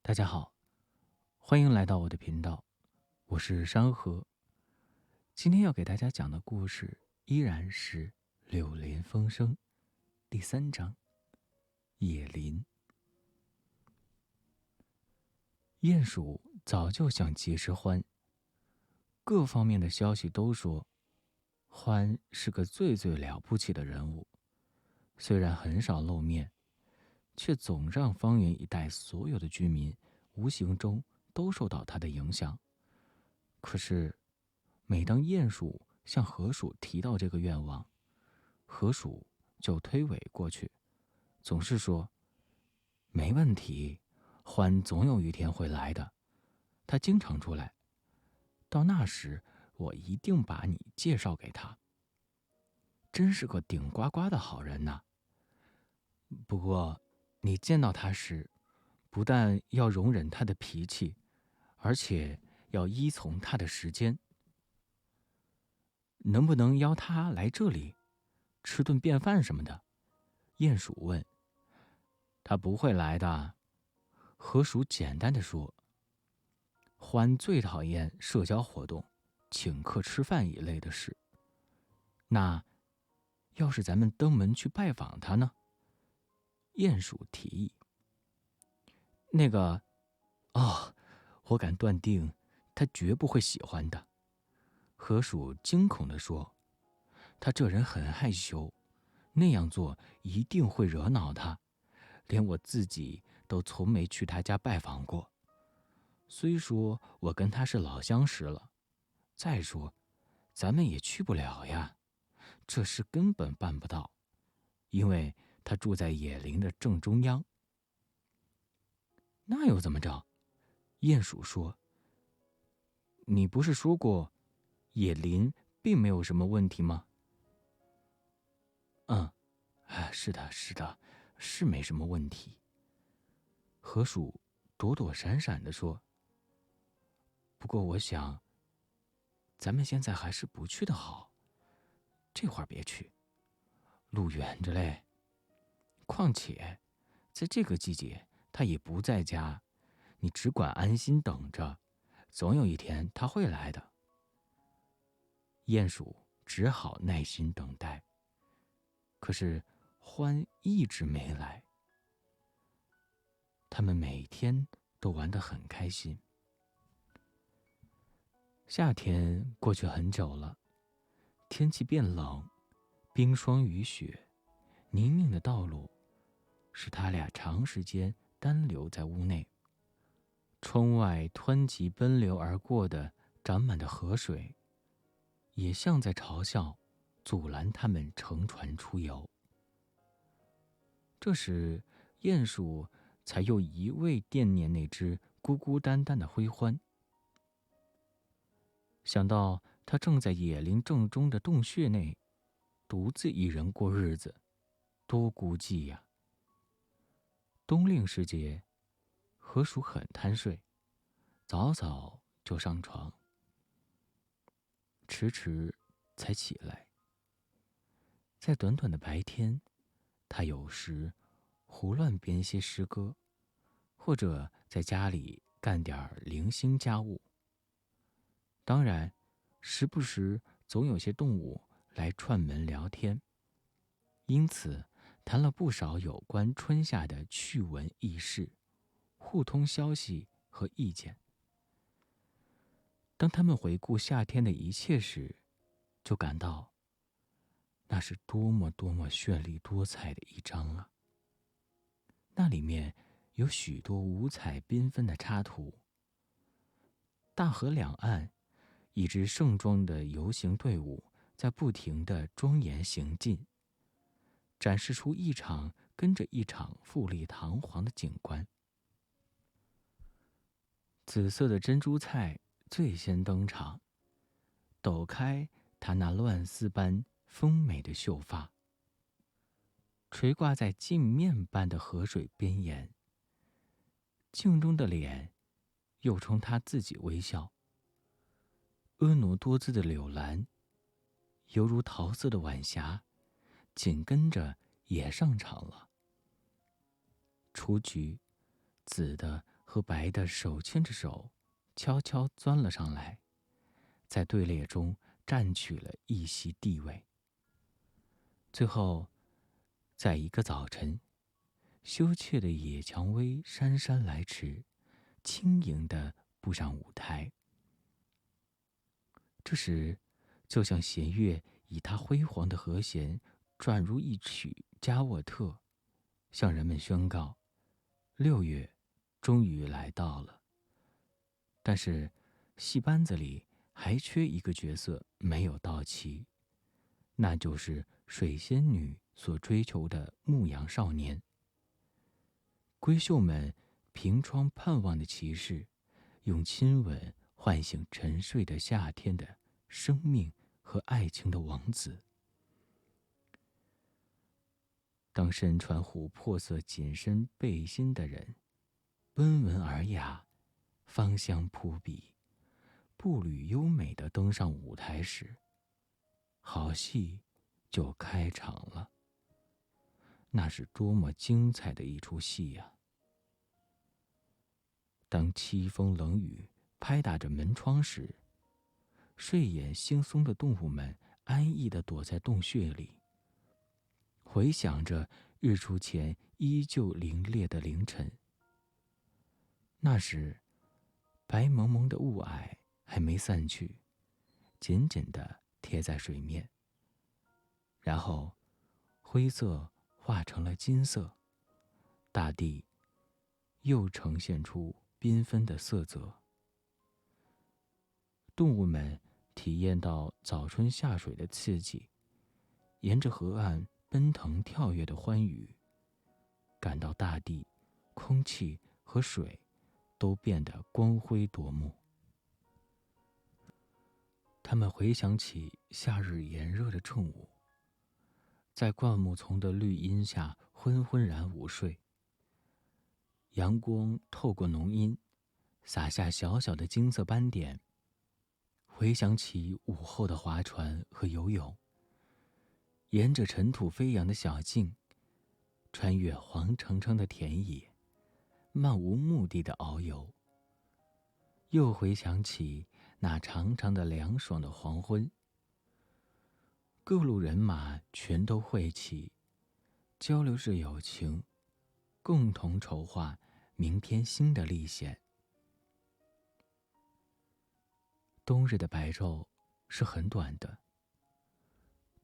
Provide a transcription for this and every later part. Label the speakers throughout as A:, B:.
A: 大家好，欢迎来到我的频道，我是山河。今天要给大家讲的故事依然是柳林风声第3章野林。鼹鼠早就想结识欢，各方面的消息都说欢是个最了不起的人物，虽然很少露面，却总让方圆一带所有的居民无形中都受到他的影响。可是每当鼹鼠向河鼠提到这个愿望，河鼠就推诿过去，总是说没问题，欢总有一天会来的，他经常出来，到那时我一定把你介绍给他。真是个顶呱呱的好人呐。不过你见到他时，不但要容忍他的脾气，而且要依从他的时间。能不能邀他来这里吃顿便饭什么的？鼹鼠问。他不会来的，河鼠简单的说。欢最讨厌社交活动、请客吃饭一类的事。那要是咱们登门去拜访他呢？鼹鼠提议。我敢断定他绝不会喜欢的。河鼠惊恐地说，他这人很害羞，那样做一定会惹恼他，连我自己都从没去他家拜访过。虽说我跟他是老相识了，再说咱们也去不了呀，这事根本办不到，因为他住在野林的正中央。那又怎么着？鼹鼠说，你不是说过野林并没有什么问题吗？是的，是没什么问题。河鼠躲躲闪闪地说，不过我想咱们现在还是不去的好，这会儿别去，路远着嘞。况且在这个季节他也不在家，你只管安心等着，总有一天他会来的。鼹鼠只好耐心等待，可是欢一直没来。他们每天都玩得很开心。夏天过去很久了，天气变冷，冰霜雨雪，泥泞的道路使他俩长时间单留在屋内。窗外湍急奔流而过的涨满的河水，也像在嘲笑，阻拦他们乘船出游。这时鼹鼠才又一味惦念那只孤孤单单的灰欢。想到他正在野林正中的洞穴内独自一人过日子，多孤寂呀。冬令时节，河鼠很贪睡，早早就上床，迟迟才起来。在短短的白天，他有时胡乱编些诗歌，或者在家里干点零星家务。当然，时不时总有些动物来串门聊天，因此谈了不少有关春夏的趣闻轶事，互通消息和意见。当他们回顾夏天的一切时，就感到那是多么绚丽多彩的一章啊！那里面有许多五彩缤纷的插图。大河两岸，一支盛装的游行队伍在不停地庄严行进，展示出一场跟着一场富丽堂皇的景观。紫色的珍珠菜最先登场，抖开她那乱丝般丰美的秀发，垂挂在镜面般的河水边沿。镜中的脸又冲她自己微笑。婀娜多姿的柳兰，犹如桃色的晚霞，紧跟着也上场了。雏菊，紫的和和白的手牵着手，悄悄钻了上来，在队列中占据了一席地位。最后，在一个早晨，羞怯的野蔷薇姗姗来迟，轻盈地步上舞台。这时，就像弦乐以它辉煌的和弦转入一曲加沃特，向人们宣告：6月终于来到了。但是，戏班子里还缺一个角色没有到齐，那就是水仙女所追求的牧羊少年。闺秀们凭窗盼望的骑士，用亲吻唤醒沉睡的夏天的生命和爱情的王子。当身穿琥珀色紧身背心的人，温文尔雅，芳香扑鼻，步履优美地登上舞台时，好戏就开场了。那是多么精彩的一出戏呀！当凄风冷雨拍打着门窗时，睡眼惺忪的动物们安逸地躲在洞穴里，回想着日出前依旧凛冽的凌晨。那时，白蒙蒙的雾霭还没散去，紧紧地贴在水面。然后，灰色化成了金色，大地又呈现出缤纷的色泽。动物们体验到早春下水的刺激，沿着河岸奔腾跳跃的欢愉，感到大地、空气和水都变得光辉夺目。他们回想起夏日炎热的正午，在灌木丛的绿荫下昏昏然午睡。阳光透过浓荫，洒下小小的金色斑点。回想起午后的划船和游泳，沿着尘土飞扬的小径，穿越黄澄澄的田野，漫无目的的遨游。又回想起那长长的凉爽的黄昏，各路人马全都汇齐，交流着友情，共同筹划明天新的历险。冬日的白昼是很短的，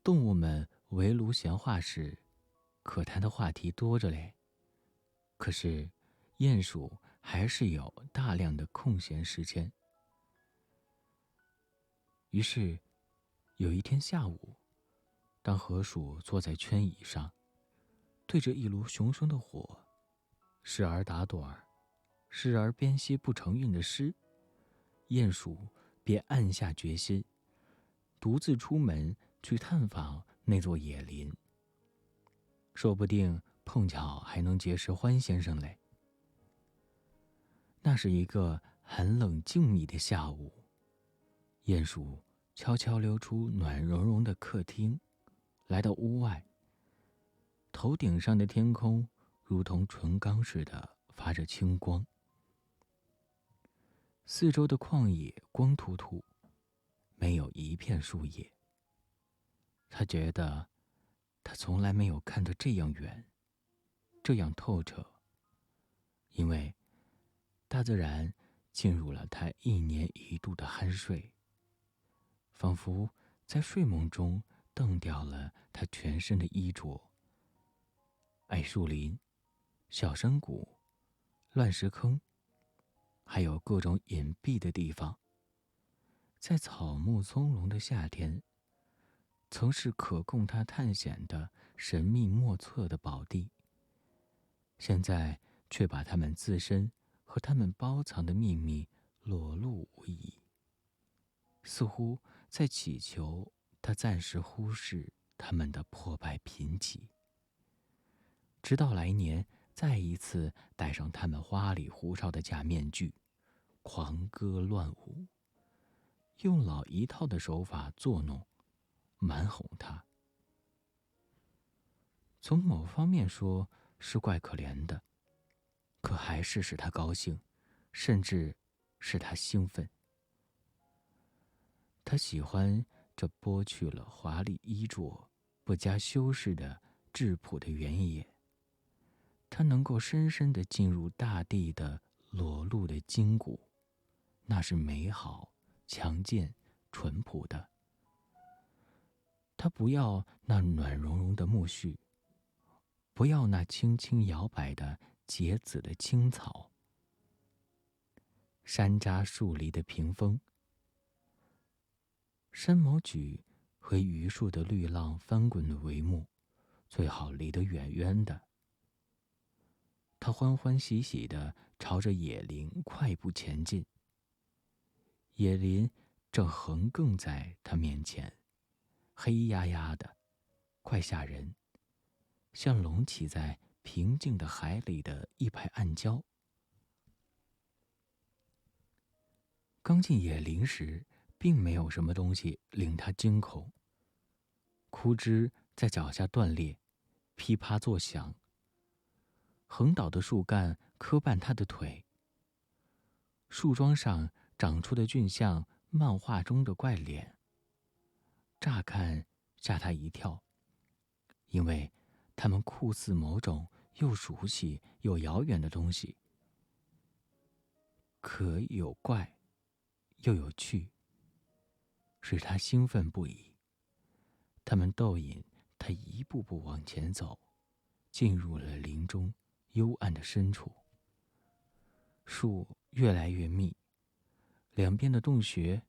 A: 动物们围炉闲话时，可谈的话题多着嘞。可是，鼹鼠还是有大量的空闲时间。于是，有一天下午，当河鼠坐在圈椅上，对着一炉熊熊的火，时而打盹儿，时而编些不成韵的诗，鼹鼠便暗下决心，独自出门去探访那座野林。说不定碰巧还能结识欢先生嘞。那是一个寒冷静谧的下午，鼹鼠悄悄溜出暖融融的客厅，来到屋外。头顶上的天空如同纯钢似的发着青光，四周的旷野光秃秃，没有一片树叶。他觉得他从来没有看得这样远，这样透彻，因为大自然进入了他1年1度的酣睡，仿佛在睡梦中蹬掉了他全身的衣着。矮树林、小山谷、乱石坑，还有各种隐蔽的地方，在草木葱茏的夏天，曾是可供他探险的神秘莫测的宝地，现在却把他们自身和他们包藏的秘密裸露无遗，似乎在祈求他暂时忽视他们的破败贫瘠，直到来年再一次戴上他们花里胡哨的假面具，狂歌乱舞，用老一套的手法作弄，蛮哄他。从某方面说是怪可怜的，可还是使他高兴，甚至使他兴奋。他喜欢这剥去了华丽衣着、不加修饰的质朴的原野。他能够深深地进入大地的裸露的筋骨，那是美好、强健、淳朴的。他不要那暖融融的苜蓿，不要那轻轻摇摆的结籽的青草。山楂树篱的屏风，山毛榉和榆树的绿浪翻滚的帷幕，最好离得远远的。他欢欢喜喜地朝着野林快步前进。野林正横亘在他面前，黑压压的，快吓人，像隆起在平静的海里的一排暗礁。刚进野林时，并没有什么东西令他惊恐。枯枝在脚下断裂，噼啪作响。横倒的树干磕绊他的腿。树桩上长出的菌像漫画中的怪脸，乍看吓他一跳，因为它们酷似某种又熟悉又遥远的东西，可有怪又有趣，使他兴奋不已。他们逗引他一步步往前走，进入了林中幽暗的深处。树越来越密，两边的洞穴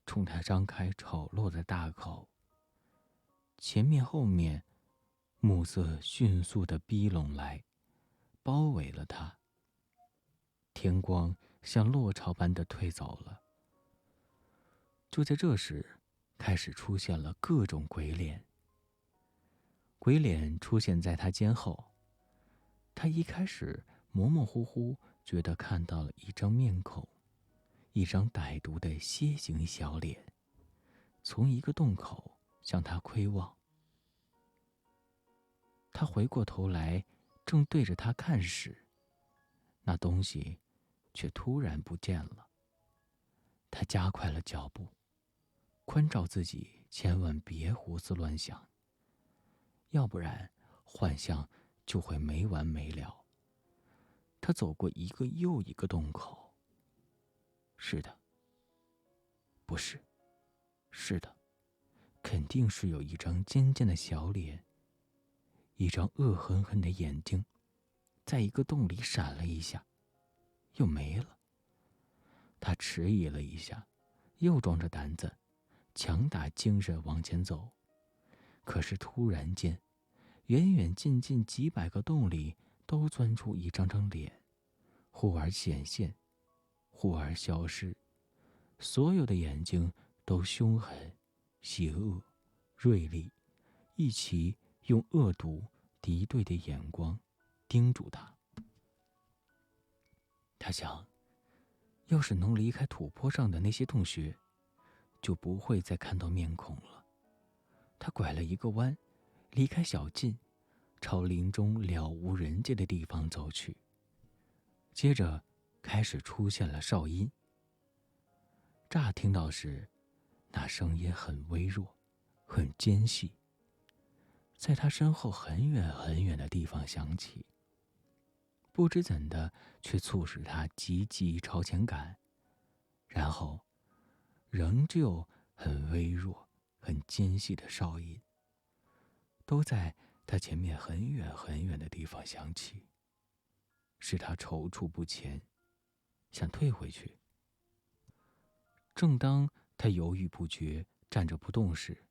A: 冲他张开丑陋的大口，前面后面暮色迅速地逼拢来，包围了他。天光像落潮般地退走了。就在这时，开始出现了各种鬼脸。鬼脸出现在他肩后，他一开始模模糊糊觉得看到了一张面孔，一张歹毒的楔形小脸，从一个洞口向他窥望。他回过头来，正对着他看时，那东西却突然不见了。他加快了脚步，关照自己千万别胡思乱想，要不然幻象就会没完没了。他走过一个又一个洞口。是的，不是，是的，肯定是有一张尖尖的小脸，一张恶狠狠的眼睛，在一个洞里闪了一下，又没了。他迟疑了一下，又壮着胆子，强打精神往前走。可是突然间，远远近近几百个洞里都钻出一张张脸，忽而显现，忽而消失。所有的眼睛都凶狠、邪恶、锐利，一起用恶毒、敌对的眼光盯住他。他想，要是能离开土坡上的那些洞穴，就不会再看到面孔了。他拐了一个弯，离开小径，朝林中了无人迹的地方走去。接着开始出现了哨音。乍听到时，那声音很微弱，很尖细，在他身后很远很远的地方响起。不知怎的，却促使他急急朝前赶，然后仍旧很微弱、很尖细的哨音，都在他前面很远很远的地方响起，使他踌躇不前，想退回去。正当他犹豫不决，站着不动时，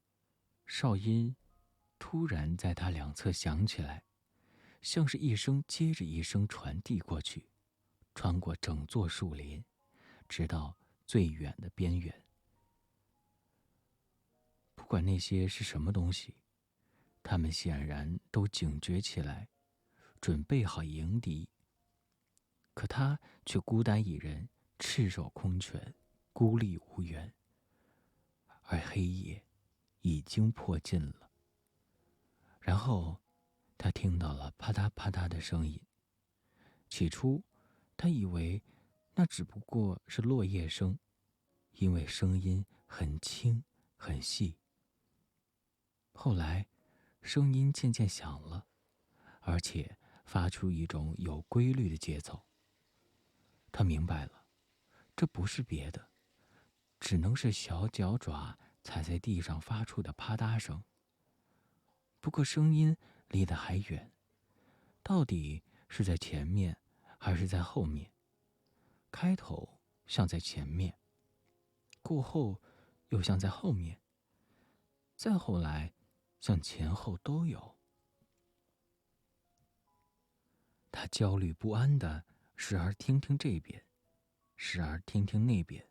A: 哨音突然在他两侧响起来，像是一声接着一声传递过去，穿过整座树林，直到最远的边缘。不管那些是什么东西，他们显然都警觉起来，准备好迎敌。可他却孤单一人，赤手空拳，孤立无援，而黑夜已经迫近了。然后他听到了啪嗒啪嗒的声音。起初他以为那只不过是落叶声，因为声音很轻很细。后来，声音渐渐响了，而且发出一种有规律的节奏。他明白了，这不是别的，只能是小脚爪踩在地上发出的啪嗒声。不过声音离得还远，到底是在前面还是在后面？开头像在前面，过后又像在后面，再后来像前后都有。他焦虑不安的时而听听这边，时而听听那边，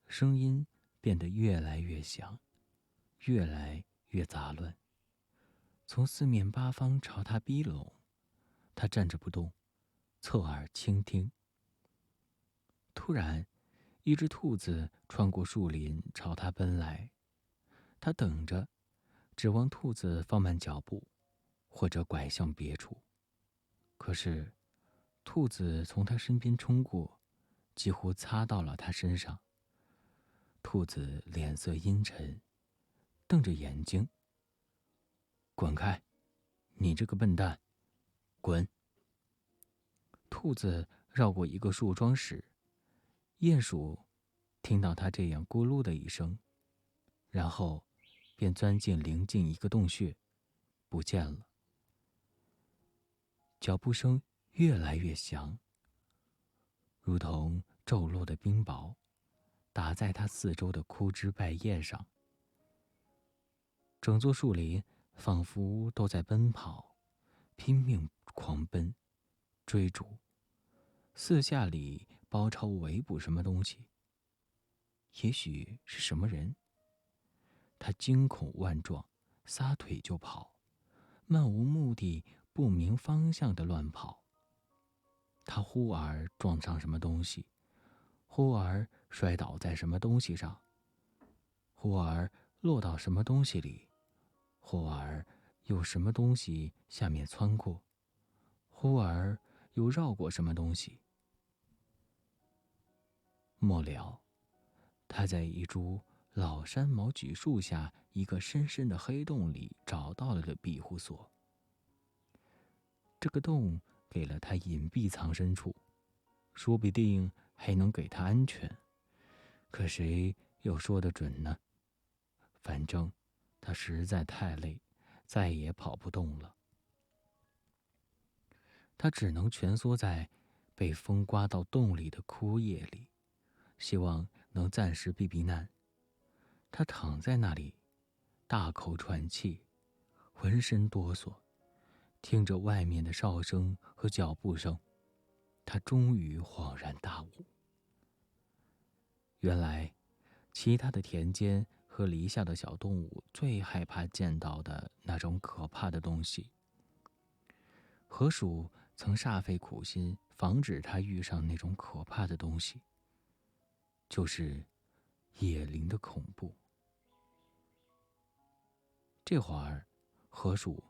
A: 声音变得越来越响，越来越杂乱，从四面八方朝他逼拢。他站着不动，侧耳倾听。突然，一只兔子穿过树林朝他奔来，他等着，指望兔子放慢脚步，或者拐向别处。可是，兔子从他身边冲过，几乎擦到了他身上。兔子脸色阴沉，瞪着眼睛：“滚开，你这个笨蛋，滚！”兔子绕过一个树桩时，鼹鼠听到它这样咕噜的一声，然后便钻进邻近一个洞穴，不见了。脚步声越来越响，如同骤落的冰雹，打在它四周的枯枝败叶上。整座树林仿佛都在奔跑，拼命狂奔，追逐，四下里包抄围捕什么东西。也许是什么人。他惊恐万状，撒腿就跑，漫无目的、不明方向的乱跑。他忽而撞上什么东西，忽而摔倒在什么东西上，忽而落到什么东西里，忽而有什么东西下面窜过，忽而又绕过什么东西。末了，他在一株老山毛榉树下一个深深的黑洞里找到了庇护所。这个洞给了他隐蔽藏身处，说不定还能给他安全，可谁又说得准呢？反正他实在太累，再也跑不动了。他只能蜷缩在被风刮到洞里的枯叶里，希望能暂时避避难。他躺在那里，大口喘气，浑身哆嗦，听着外面的哨声和脚步声，他终于恍然大悟。原来，其他的田间和篱下的小动物最害怕见到的那种可怕的东西。河鼠曾煞费苦心防止他遇上那种可怕的东西，就是野灵的恐怖。这会儿，河鼠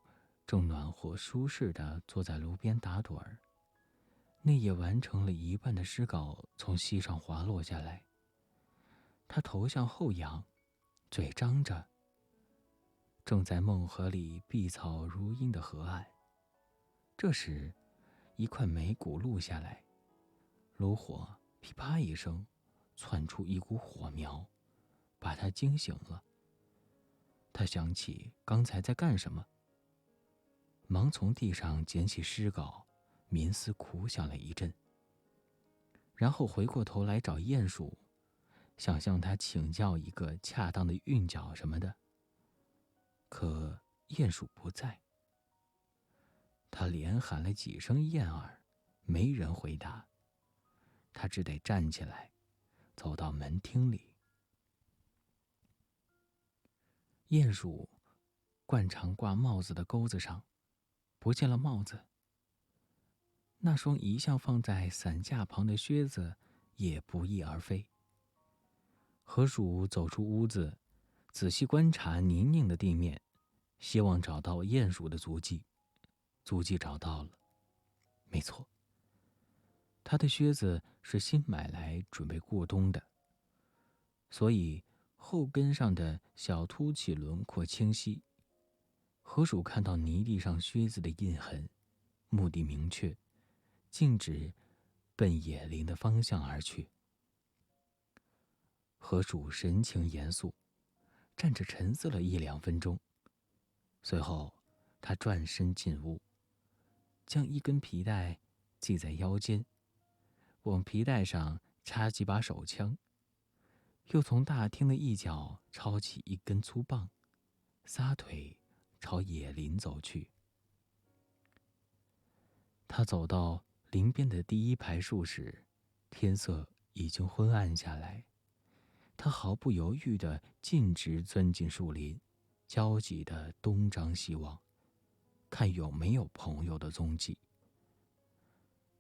A: 正暖和舒适地坐在炉边打盹儿。那页完成了一半的诗稿从膝上滑落下来，他头向后仰，嘴张着，正在梦河里碧草如茵的河岸。这时，一块煤骨落下来，炉火噼啪一声，窜出一股火苗，把他惊醒了。他想起刚才在干什么，忙从地上捡起诗稿，冥思苦想了一阵，然后回过头来找鼹鼠，想向他请教一个恰当的韵脚什么的。可鼹鼠不在。他连喊了几声燕儿，没人回答。他只得站起来，走到门厅里。鼹鼠惯常挂帽子的钩子上，不见了帽子。那双一向放在伞架旁的靴子也不翼而飞。河鼠走出屋子，仔细观察泥泞的地面，希望找到鼹鼠的足迹。足迹找到了，没错，他的靴子是新买来准备过冬的，所以后跟上的小凸起轮廓清晰。河鼠看到泥地上靴子的印痕，目的明确，径直奔野林的方向而去。河鼠神情严肃，站着沉思了1-2分钟，随后他转身进屋，将一根皮带系在腰间，往皮带上插几把手枪，又从大厅的一角抄起一根粗棒，撒腿朝野林走去。他走到林边的第一排树时，天色已经昏暗下来。他毫不犹豫地径直钻进树林，焦急地东张西望，看有没有朋友的踪迹。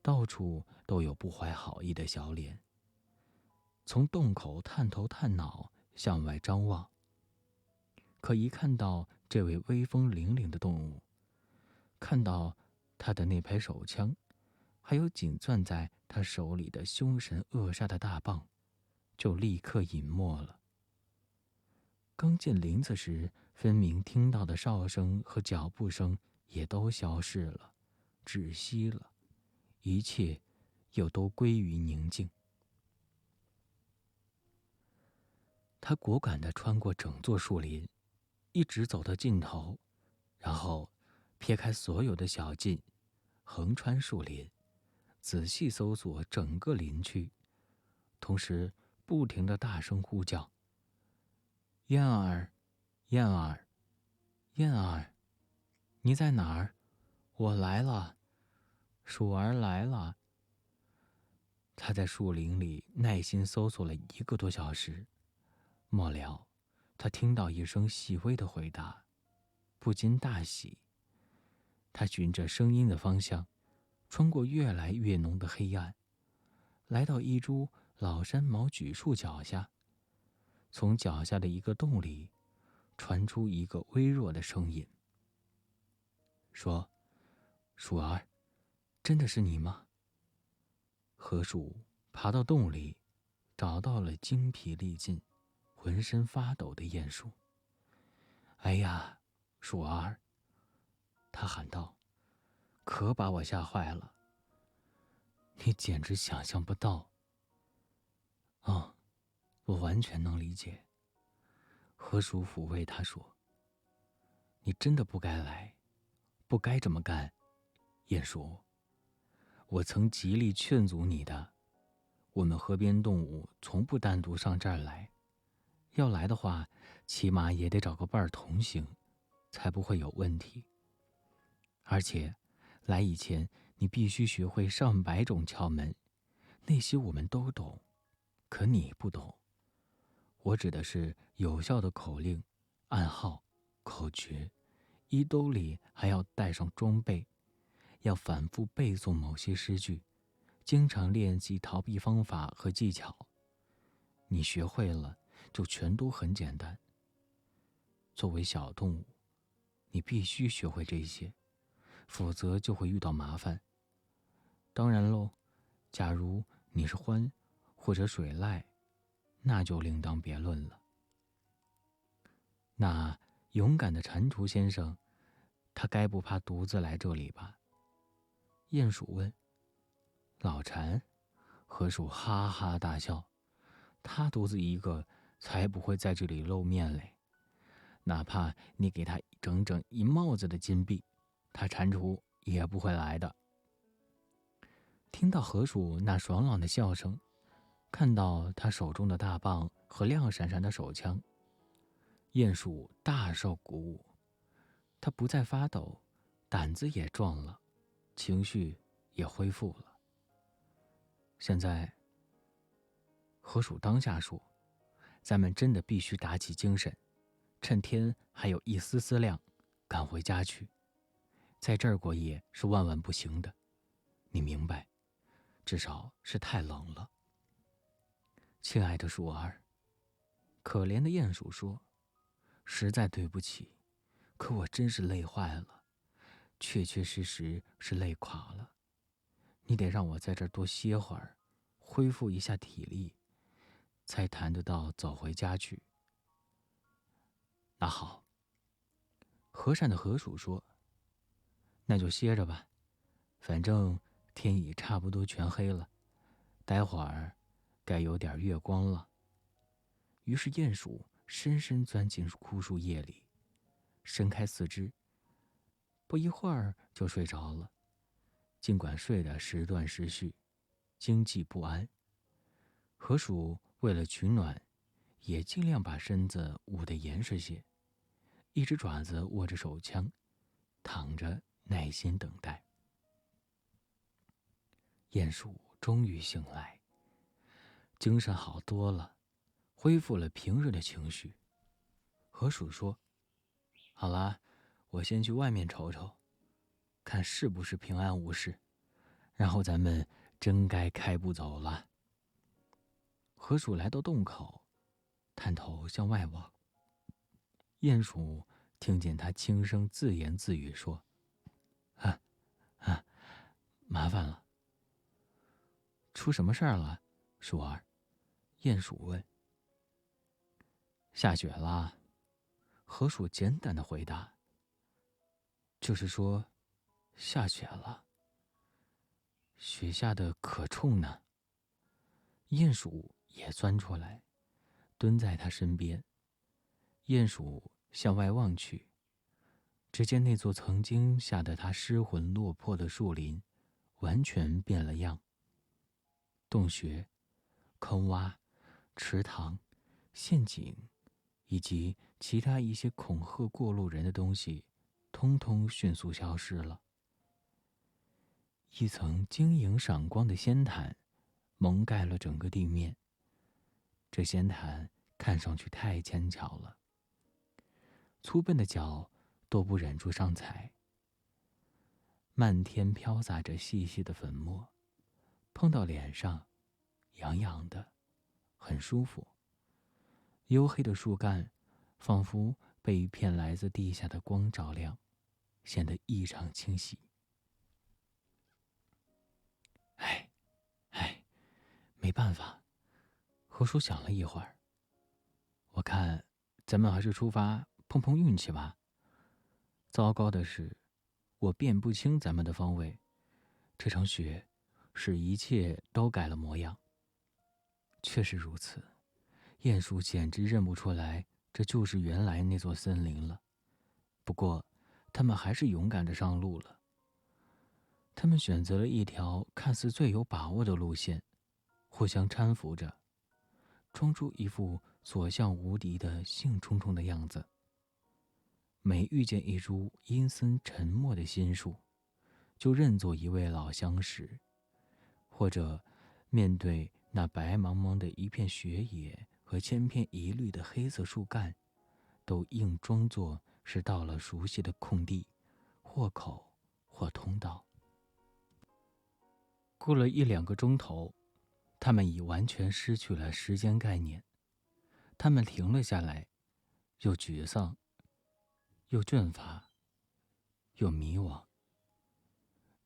A: 到处都有不怀好意的小脸，从洞口探头探脑向外张望。可一看到这位威风凛凛的动物，看到他的那排手枪，还有紧攥在他手里的凶神恶煞的大棒，就立刻隐没了。刚进林子时分明听到的哨声和脚步声也都消失了，窒息了，一切又都归于宁静。他果敢地穿过整座树林，一直走到尽头，然后撇开所有的小径，横穿树林，仔细搜索整个林区，同时不停地大声呼叫：燕儿，燕儿，燕儿，你在哪儿？我来了，鼠儿来了。他在树林里耐心搜索了1个多小时，末了，他听到一声细微的回答，不禁大喜。他循着声音的方向，穿过越来越浓的黑暗，来到一株老山毛榉树脚下。从脚下的一个洞里传出一个微弱的声音，说：鼠儿，真的是你吗？河鼠爬到洞里，找到了精疲力尽、浑身发抖的鼹鼠。哎呀，鼠儿，他喊道，可把我吓坏了。你简直想象不到。哦，我完全能理解。河鼠抚慰他说，你真的不该来，不该这么干，鼹鼠。我曾极力劝阻你的，我们河边动物从不单独上这儿来，要来的话，起码也得找个伴儿同行，才不会有问题。而且，来以前你必须学会上百种窍门，那些我们都懂，可你不懂。我指的是有效的口令、暗号、口诀，衣兜里还要带上装备，要反复背诵某些诗句，经常练习逃避方法和技巧。你学会了，就全都很简单。作为小动物，你必须学会这些，否则就会遇到麻烦。当然喽，假如你是獾或者水濑，那就另当别论了。那勇敢的蟾蜍先生，他该不怕独自来这里吧？鼹鼠问。老蟾，河鼠哈哈大笑，他独自一个才不会在这里露面嘞。哪怕你给他整整一帽子的金币，他蟾蜍也不会来的。听到河鼠那爽朗的笑声，看到他手中的大棒和亮闪闪的手枪，鼹鼠大受鼓舞，他不再发抖，胆子也壮了，情绪也恢复了。现在，河鼠当下说，咱们真的必须打起精神，趁天还有一丝丝亮，赶回家去。在这儿过夜是万万不行的，你明白？至少是太冷了。亲爱的鼠儿，可怜的鼹鼠说，实在对不起，可我真是累坏了，确确实实是累垮了。你得让我在这儿多歇会儿，恢复一下体力，才谈得到走回家去。”那好，和善的河鼠说：“那就歇着吧，反正天已差不多全黑了，待会儿该有点月光了。”于是鼹鼠深深钻进枯树叶里，伸开四肢，不一会儿就睡着了。尽管睡得时断时续，经济不安，河鼠为了取暖，也尽量把身子捂得严实些，一只爪子握着手枪，躺着耐心等待。鼹鼠终于醒来，精神好多了，恢复了平日的情绪。河鼠说：“好啦，我先去外面瞅瞅，看是不是平安无事，然后咱们真该开步走了。”河鼠来到洞口，探头向外望。鼹鼠听见他轻声自言自语说：“啊啊，麻烦了。”“出什么事儿了，鼠儿？”鼹鼠问。“下雪了。”河鼠简短的回答。“就是说，下雪了。雪下的可冲呢。”鼹鼠也钻出来，蹲在他身边。鼹鼠向外望去，只见那座曾经吓得他失魂落魄的树林，完全变了样。洞穴、坑洼、池塘、陷阱，以及其他一些恐吓过路人的东西，通通迅速消失了。一层晶莹闪光的仙毯蒙盖了整个地面，这仙毯看上去太纤巧了，粗笨的脚都不忍住上踩。漫天飘洒着细细的粉末，碰到脸上，痒痒的，很舒服。黝黑的树干仿佛被一片来自地下的光照亮，显得异常清晰。没办法，河鼠想了一会儿，我看咱们还是出发碰碰运气吧。糟糕的是，我辨不清咱们的方位，这场雪使一切都改了模样。确实如此，鼹鼠简直认不出来这就是原来那座森林了。不过他们还是勇敢地上路了。他们选择了一条看似最有把握的路线，互相搀扶着，装出一副所向无敌的兴冲冲的样子。每遇见一株阴森沉默的新树，就认作一位老相识，或者面对那白茫茫的一片雪野和千篇一律的黑色树干，都硬装作是到了熟悉的空地，或口或通道。过了1-2个钟头，他们已完全失去了时间概念。他们停了下来，又沮丧，又倦乏，又迷惘，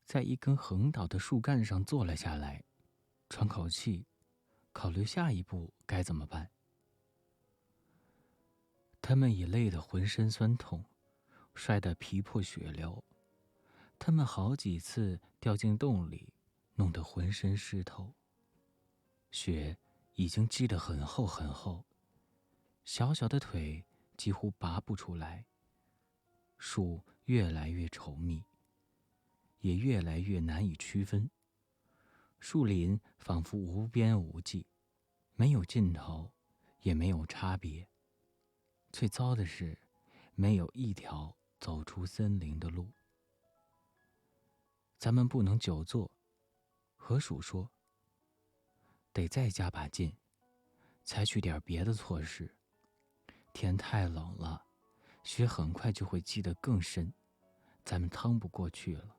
A: 在一根横倒的树干上坐了下来，喘口气，考虑下一步该怎么办。他们已累得浑身酸痛，摔得皮破血流。他们好几次掉进洞里，弄得浑身湿透。雪已经积得很厚很厚，小小的腿几乎拔不出来。树越来越稠密，也越来越难以区分。树林仿佛无边无际，没有尽头，也没有差别。最糟的是，没有一条走出森林的路。咱们不能久坐，河鼠说，得再加把劲，采取点别的措施。天太冷了，雪很快就会积得更深，咱们趟不过去了。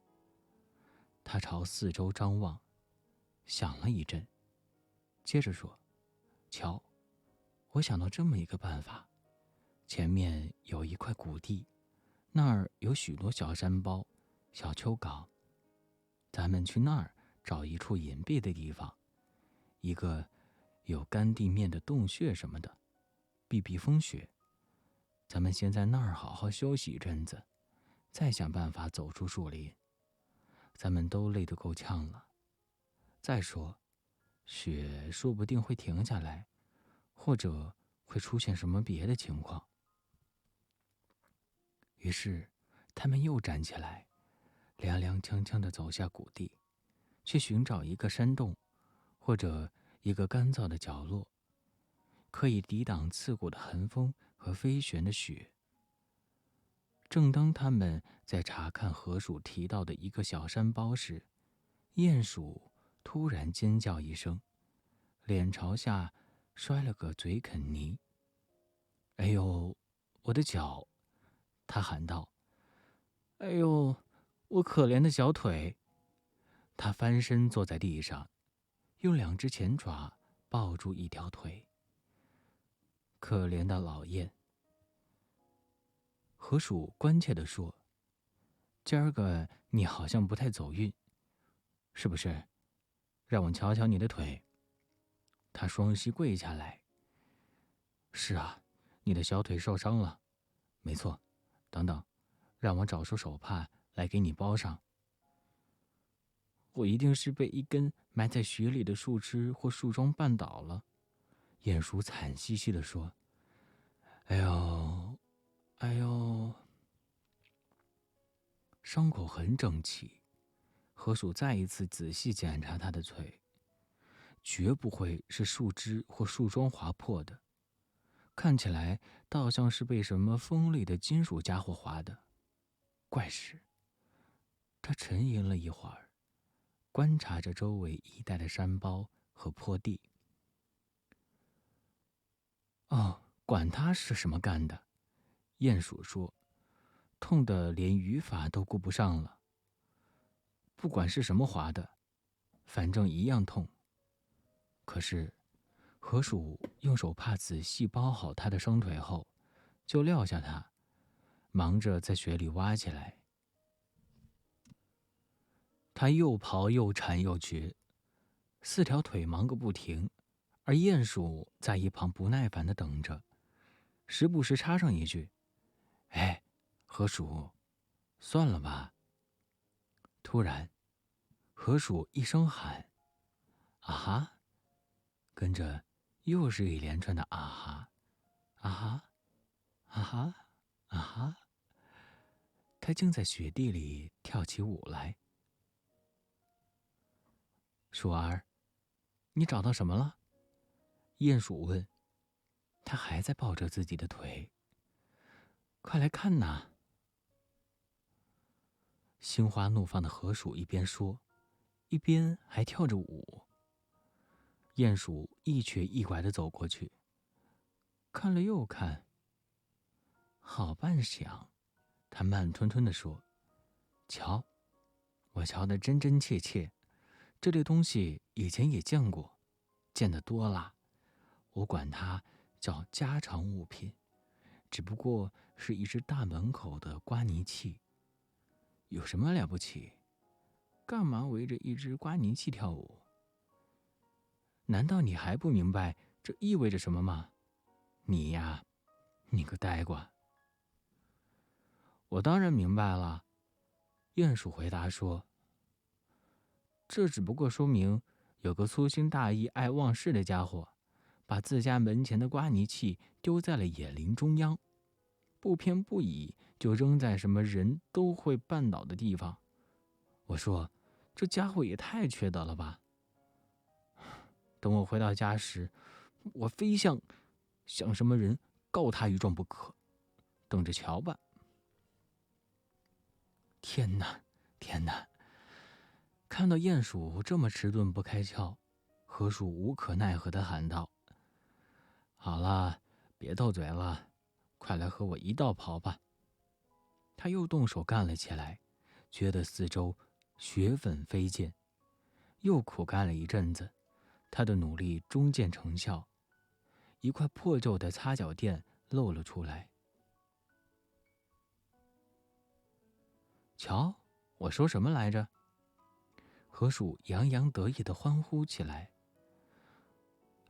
A: 他朝四周张望，想了一阵，接着说，瞧，我想到这么一个办法。前面有一块谷地，那儿有许多小山包、小丘岗，咱们去那儿找一处隐蔽的地方，一个有干地面的洞穴什么的，避避风雪。咱们先在那儿好好休息一阵子，再想办法走出树林。咱们都累得够呛了。再说，雪说不定会停下来，或者会出现什么别的情况。于是，他们又站起来，踉踉跄跄地走下谷地，去寻找一个山洞，或者一个干燥的角落，可以抵挡刺骨的寒风和飞旋的雪。正当他们在查看河鼠提到的一个小山包时，鼹鼠突然尖叫一声，脸朝下摔了个嘴啃泥。哎呦，我的脚！他喊道。哎呦，我可怜的小腿！他翻身坐在地上，用2只前爪抱住一条腿。可怜的老雁。河鼠关切地说：“今儿个你好像不太走运，是不是？让我瞧瞧你的腿。”他双膝跪下来。是啊，你的小腿受伤了。没错，等等，让我找出手帕来给你包上。我一定是被一根埋在雪里的树枝或树桩绊倒了。鼹鼠惨兮兮地说：“哎呦，哎呦！”伤口很整齐。河鼠再一次仔细检查他的腿，绝不会是树枝或树桩划破的，看起来倒像是被什么锋利的金属家伙划的。怪事！他沉吟了一会儿，观察着周围一带的山包和坡地。哦，管他是什么干的，鼹鼠说，痛得连语法都顾不上了。不管是什么划的，反正一样痛。可是，河鼠用手帕仔细包好他的伤腿后，就撂下他，忙着在雪里挖起来。他又刨又铲又掘，4条腿忙个不停，而鼹鼠在一旁不耐烦地等着，时不时插上一句：“哎，河鼠，算了吧。”突然，河鼠一声喊：“啊哈！”跟着又是一连串的啊哈，啊哈，啊哈，啊哈。他竟在雪地里跳起舞来。鼠儿，你找到什么了？鼹鼠问。他还在抱着自己的腿。快来看呐！心花怒放的河鼠一边说，一边还跳着舞。鼹鼠一瘸一拐地走过去，看了又看。好半晌，他慢吞吞地说：“瞧，我瞧得真真切切，这类东西以前也见过，见得多啦。我管它叫家常物品，只不过是一只大门口的刮泥器。有什么了不起？干嘛围着一只刮泥器跳舞？难道你还不明白这意味着什么吗？你呀，你个呆瓜！”我当然明白了，鼹鼠回答说：“这只不过说明有个粗心大意、爱忘事的家伙，把自家门前的刮泥器丢在了野林中央，不偏不倚就扔在什么人都会绊倒的地方。我说，这家伙也太缺德了吧！等我回到家时，我非向什么人告他一状不可，等着瞧吧。”天哪，天哪！看到鼹鼠这么迟钝不开窍，河鼠无可奈何地喊道：“好了，别斗嘴了，快来和我一道刨吧。”他又动手干了起来，觉得四周雪粉飞溅，又苦干了一阵子，他的努力终见成效，一块破旧的擦脚垫露了出来。瞧，我说什么来着？河鼠洋洋得意地欢呼起来。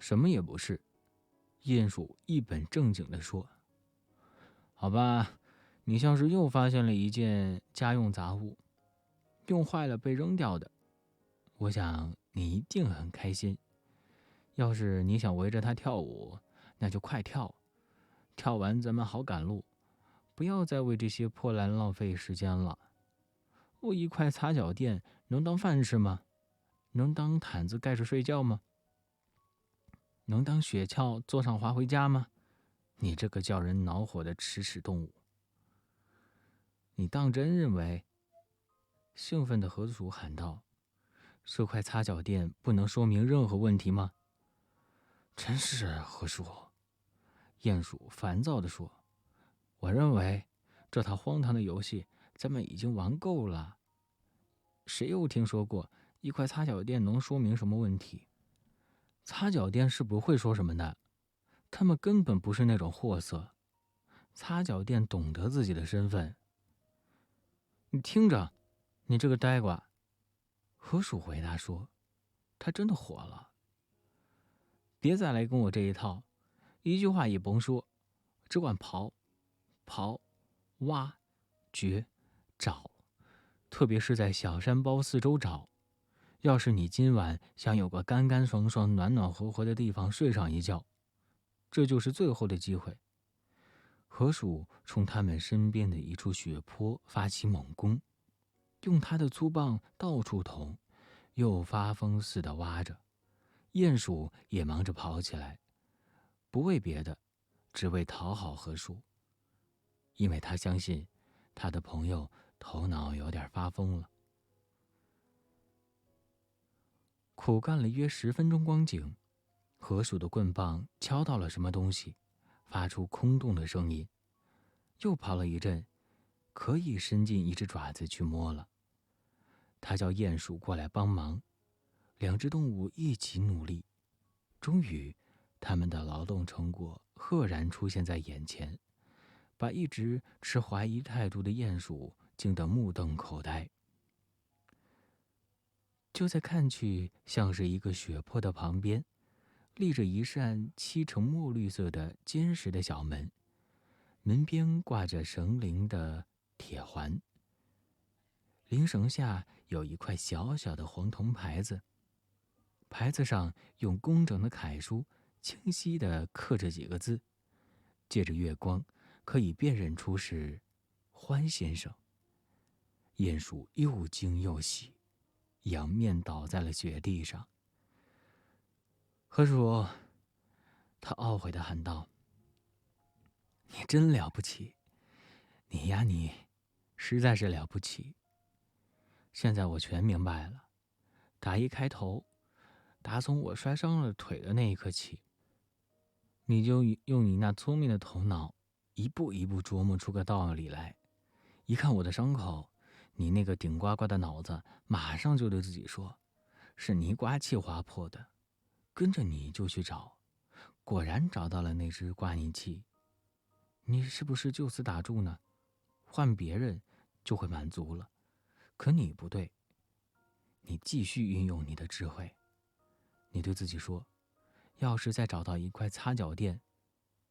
A: 什么也不是，鼹鼠一本正经地说。好吧，你像是又发现了一件家用杂物，用坏了被扔掉的，我想你一定很开心。要是你想围着它跳舞，那就快跳，跳完咱们好赶路，不要再为这些破烂浪费时间了。我一块擦脚垫能当饭吃吗？能当毯子盖着睡觉吗？能当雪橇坐上滑回家吗？你这个叫人恼火的吃屎动物！你当真认为？兴奋的河鼠喊道：“这块擦脚垫不能说明任何问题吗？”真是河鼠，鼹鼠烦躁地说：“我认为这套荒唐的游戏咱们已经玩够了。谁又听说过一块擦脚垫能说明什么问题？擦脚垫是不会说什么的，他们根本不是那种货色。擦脚垫懂得自己的身份。你听着，你这个呆瓜！”河鼠回答说：“他真的火了。别再来跟我这一套，一句话也甭说，只管刨、刨、挖、掘、找，特别是在小山包四周找。要是你今晚想有个干干爽爽、暖暖和和的地方睡上一觉，这就是最后的机会。”河鼠冲他们身边的一处雪坡发起猛攻，用他的粗棒到处捅，又发疯似的挖着。鼹鼠也忙着跑起来，不为别的，只为讨好河鼠，因为他相信他的朋友头脑有点发疯了。苦干了约10分钟光景，河鼠的棍棒敲到了什么东西，发出空洞的声音。又跑了一阵，可以伸进一只爪子去摸了。他叫鼹鼠过来帮忙，2只动物一起努力，终于他们的劳动成果赫然出现在眼前，把一直持怀疑态度的鼹鼠惊得目瞪口呆。就在看去像是一个雪坡的旁边，立着一扇漆成墨绿色的坚实的小门，门边挂着绳铃的铁环，铃绳下有一块小小的黄铜牌子，牌子上用工整的楷书清晰地刻着几个字，借着月光可以辨认出是欢先生。鼹鼠又惊又喜，仰面倒在了雪地上。河鼠，他懊悔地喊道：“你真了不起，你呀你，实在是了不起。现在我全明白了，打一开头，打从我摔伤了腿的那一刻起，你就用你那聪明的头脑一步一步琢磨出个道理来。一看我的伤口，你那个顶呱呱的脑子马上就对自己说，是泥刮器划破的，跟着你就去找，果然找到了那只刮泥器。你是不是就此打住呢？换别人就会满足了，可你不对，你继续运用你的智慧。你对自己说，要是再找到一块擦脚垫，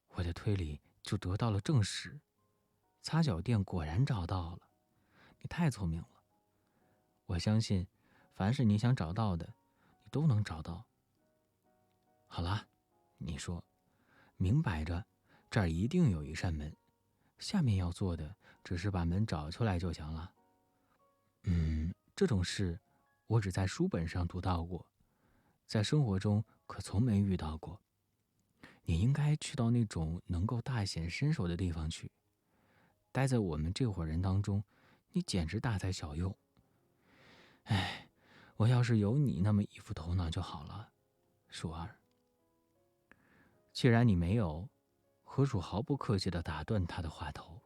A: 我的推理就得到了证实。擦脚垫果然找到了，你太聪明了。我相信，凡是你想找到的，你都能找到。好了，你说，明摆着，这儿一定有一扇门，下面要做的只是把门找出来就行了。这种事我只在书本上读到过，在生活中可从没遇到过。你应该去到那种能够大显身手的地方去。待在我们这伙人当中，你简直大材小用。哎，我要是有你那么一副头脑就好了，鼠儿。既然你没有，河鼠毫不客气地打断他的话头。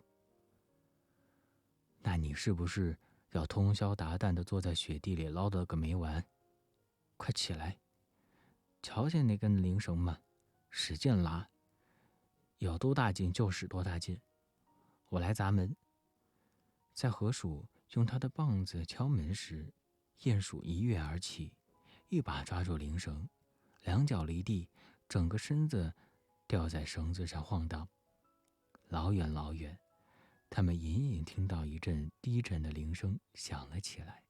A: 那你是不是要通宵达旦地坐在雪地里唠叨个没完？快起来，瞧见那根铃绳吗？使劲拉，有多大劲就使多大劲。我来砸门。在河鼠用他的棒子敲门时，鼹鼠一跃而起，一把抓住铃绳，两脚离地，整个身子吊在绳子上晃荡。老远老远，他们隐隐听到一阵低沉的铃声响了起来。